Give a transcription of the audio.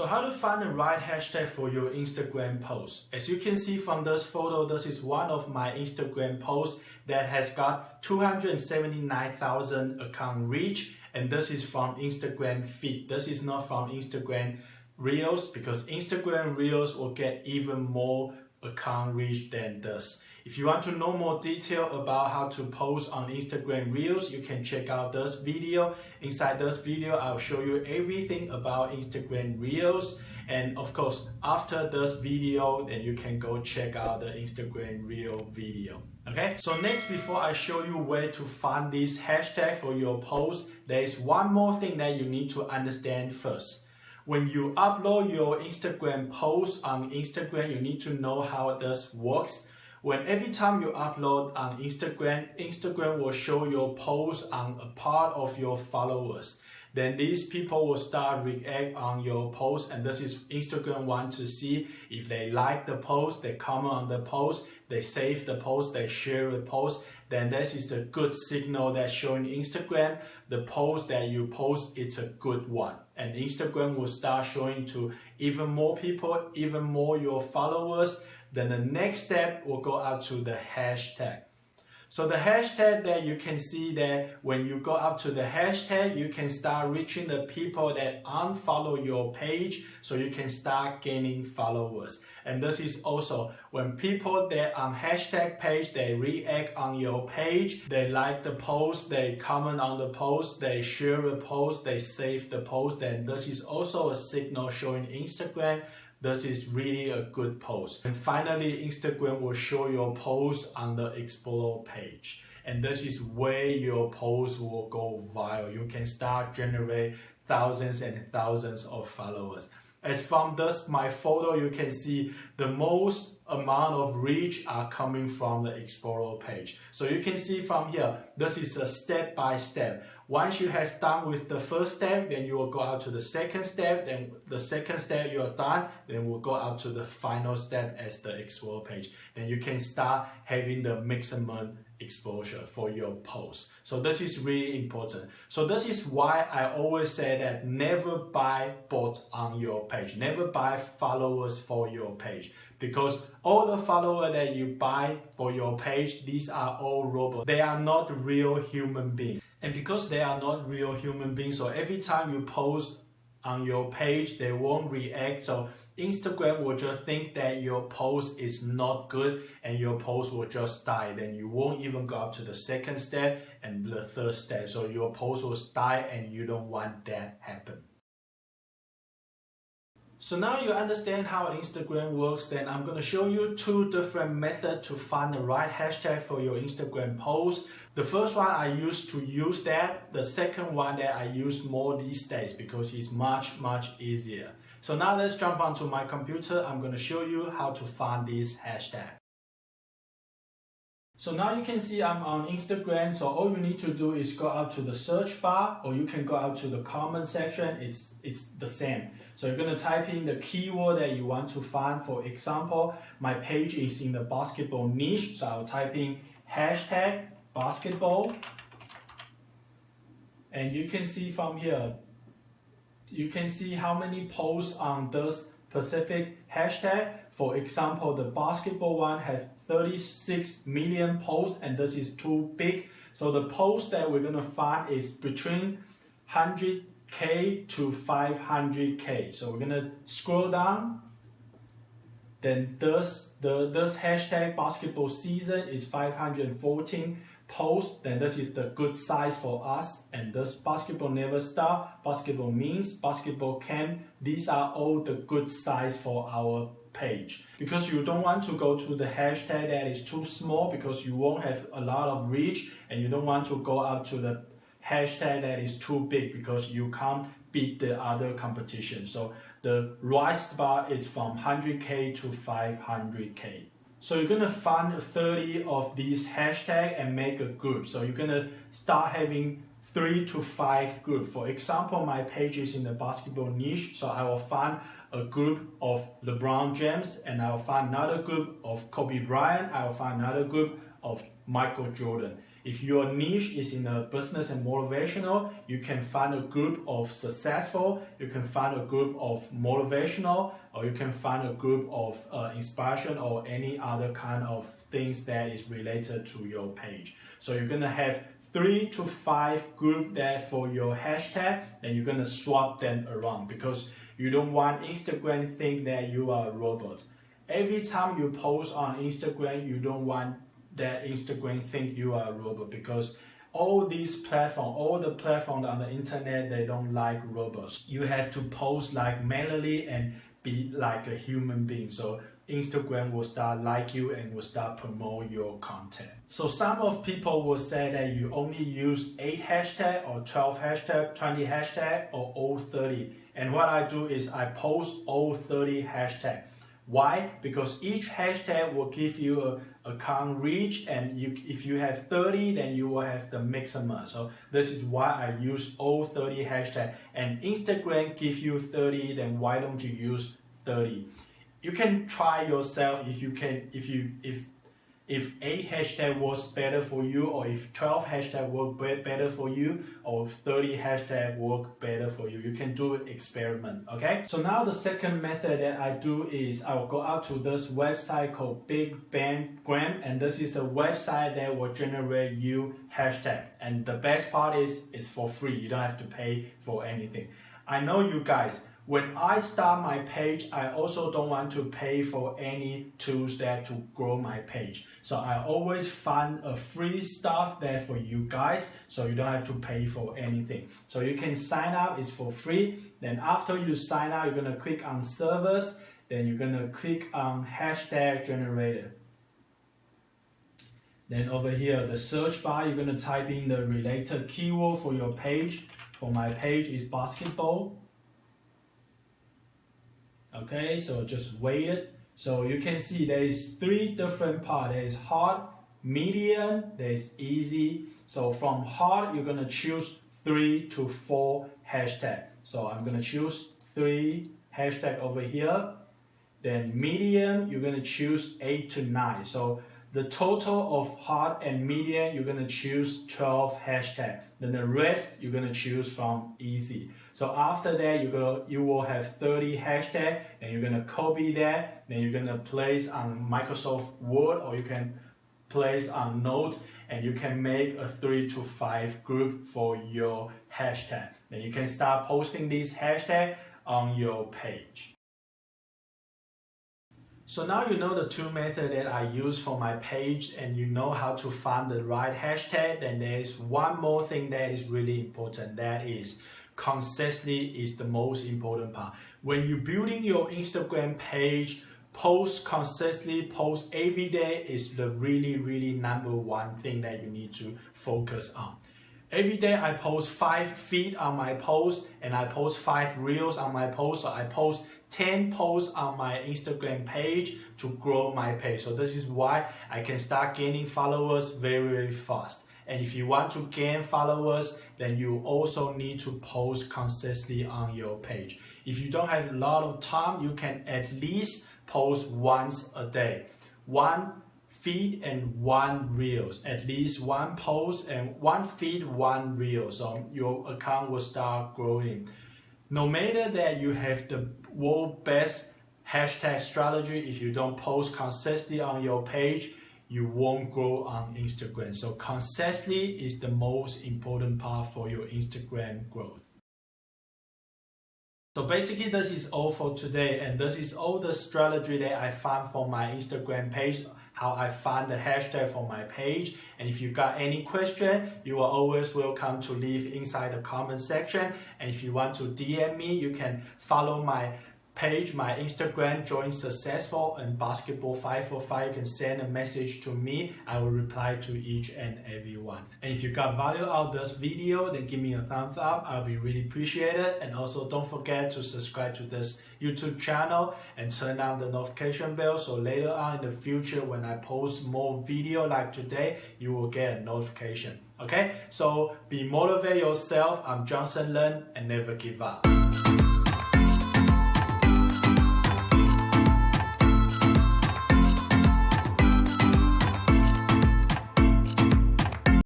So how to find the right hashtag for your Instagram post? As you can see from this photo, this is one of my Instagram posts that has got 279,000 account reach, and this is from Instagram feed. This is not from Instagram Reels, because Instagram Reels will get even more account reach than this. If you want to know more detail about how to post on Instagram Reels, you can check out this video. Inside this video, I'll show you everything about Instagram Reels. And of course, after this video, then you can go check out the Instagram Reel video. Okay, so next, before I show you where to find this hashtag for your post, there is one more thing that you need to understand first. When you upload your Instagram post on Instagram, you need to know how this works. When every time you upload on Instagram, Instagram will show your post on a part of your followers. Then these people will start react on your post, and this is Instagram want to see if they like the post, they comment on the post, they save the post, they share the post. Then this is a good signal that's showing Instagram the post that you post, it's a good one. And Instagram will start showing to even more people, even more your followers. Then the next step will go out to the hashtag. So the hashtag that you can see that when you go up to the hashtag, you can start reaching the people that unfollow your page, so you can start gaining followers. And this is also when people that on hashtag page, they react on your page, they like the post, they comment on the post, they share the post, they save the post, then this is also a signal showing Instagram this is really a good post. And finally, Instagram will show your post on the Explore page. And this is where your post will go viral. You can start generate thousands and thousands of followers. As from this, my photo, you can see the most amount of reach are coming from the Explorer page. So you can see from here, this is a step by step. Once you have done with the first step, then you will go out to the second step. Then the second step you are done, then we'll go out to the final step as the Explorer page. Then you can start having the maximum exposure for your post. So this is really important. So this is why I always say that never buy bots on your page. Never buy followers for your page. Because all the followers that you buy for your page, these are all robots. They are not real human beings. And because they are not real human beings, so every time you post on your page, they won't react. So Instagram will just think that your post is not good and your post will just die. Then you won't even go up to the second step and the third step. So your post will die, and you don't want that happen. So now you understand how Instagram works, then I'm going to show you two different methods to find the right hashtag for your Instagram post. The first one I used to use that. The second one that I use more these days because it's much easier. So now let's jump onto my computer. I'm going to show you how to find this hashtag. So now you can see I'm on Instagram, so all you need to do is go out to the search bar, or you can go out to the comment section. It's the same. So you're going to type in the keyword that you want to find. For example, my page is in the basketball niche, so I'll type in hashtag basketball. And you can see from here, you can see how many posts on this specific hashtag. For example, the basketball one has 36 million posts, and this is too big. So the post that we're going to find is between 100K to 500K. So we're going to scroll down. Then this hashtag basketball season is 514 posts. Then this is the good size for us. And this basketball never stop, basketball means, basketball camp. These are all the good size for our page. Because you don't want to go to the hashtag that is too small, because you won't have a lot of reach, and you don't want to go up to the hashtag that is too big because you can't beat the other competition. So the right spot is from 100K to 500K. So you're going to find 30 of these hashtags and make a group. So you're going to start having 3 to 5 groups. For example, my page is in the basketball niche, so I will find a group of LeBron James, and I will find another group of Kobe Bryant, I will find another group of Michael Jordan. If your niche is in a business and motivational, you can find a group of successful, you can find a group of motivational, or you can find a group of inspiration or any other kind of things that is related to your page. So you're gonna have 3 to 5 groups there for your hashtag, and you're gonna swap them around because you don't want Instagram to think that you are a robot. Every time you post on Instagram, you don't want that Instagram think you are a robot, because all the platforms on the internet, they don't like robots. You have to post like manually and be like a human being. So Instagram will start like you and will start promote your content. So some of people will say that you only use 8 hashtag or 12 hashtag, 20 hashtag or all 30. And what I do is I post all 30 hashtag. Why? Because each hashtag will give you a account reach, and if you have 30, then you will have the maximum. So this is why I use all 30 hashtag. And Instagram give you 30, then why don't you use 30? You can try yourself if 8 hashtag works better for you, or if 12 hashtag work better for you, or if 30 hashtag work better for you. You can do an experiment, okay? So now the second method that I do is I will go out to this website called VidIQ, and this is a website that will generate you hashtag. And the best part is it's for free. You don't have to pay for anything. I know you guys, when I start my page, I also don't want to pay for any tools there to grow my page. So I always find a free stuff there for you guys, so you don't have to pay for anything. So you can sign up, it's for free. Then after you sign up, you're gonna click on service, then you're gonna click on hashtag generator. Then over here, the search bar, you're gonna type in the related keyword for your page. For my page is basketball. Okay, so just wait it. So you can see there is 3 different parts. There is hard, medium, there is easy. So from hard, you're gonna choose 3 to 4 hashtag. So I'm gonna choose 3 hashtag over here. Then medium, you're gonna choose 8 to 9. So the total of hard and medium, you're gonna choose 12 hashtag. Then the rest, you're gonna choose from easy. So after that, you will have 30 hashtag, and you're gonna copy that. Then you're gonna place on Microsoft Word, or you can place on Note, and you can make a 3 to 5 group for your hashtag. Then you can start posting these hashtag on your page. So now you know the 2 methods that I use for my page, and you know how to find the right hashtag. Then there is one more thing that is really important. That is consistency is the most important part. When you're building your Instagram page, post consistently, post every day is the really number 1 thing that you need to focus on. Every day I post 5 feed on my post, and I post 5 reels on my post. So I post 10 posts on my Instagram page to grow my page. So this is why I can start gaining followers very fast. And if you want to gain followers, then you also need to post consistently on your page. If you don't have a lot of time, you can at least post once a day. 1 feed and 1 reels. At least 1 post and 1 feed, 1 reel. So your account will start growing. No matter that you have the world best hashtag strategy, if you don't post consistently on your page, you won't grow on Instagram. So consistency is the most important part for your Instagram growth. So basically this is all for today, and this is all the strategy that I found for my Instagram page, how I find the hashtag for my page. And if you got any question, you are always welcome to leave inside the comment section. And if you want to DM me, you can follow my page, my Instagram, Join Successful and Basketball 545. You can send a message to me. I will reply to each and every one. And if you got value out of this video, then give me a thumbs up. I'll be really appreciated. And also don't forget to subscribe to this YouTube channel and turn on the notification bell, so later on in the future when I post more video like today, you will get a notification. Okay, so be motivate yourself. I'm Johnson Lin, and never give up.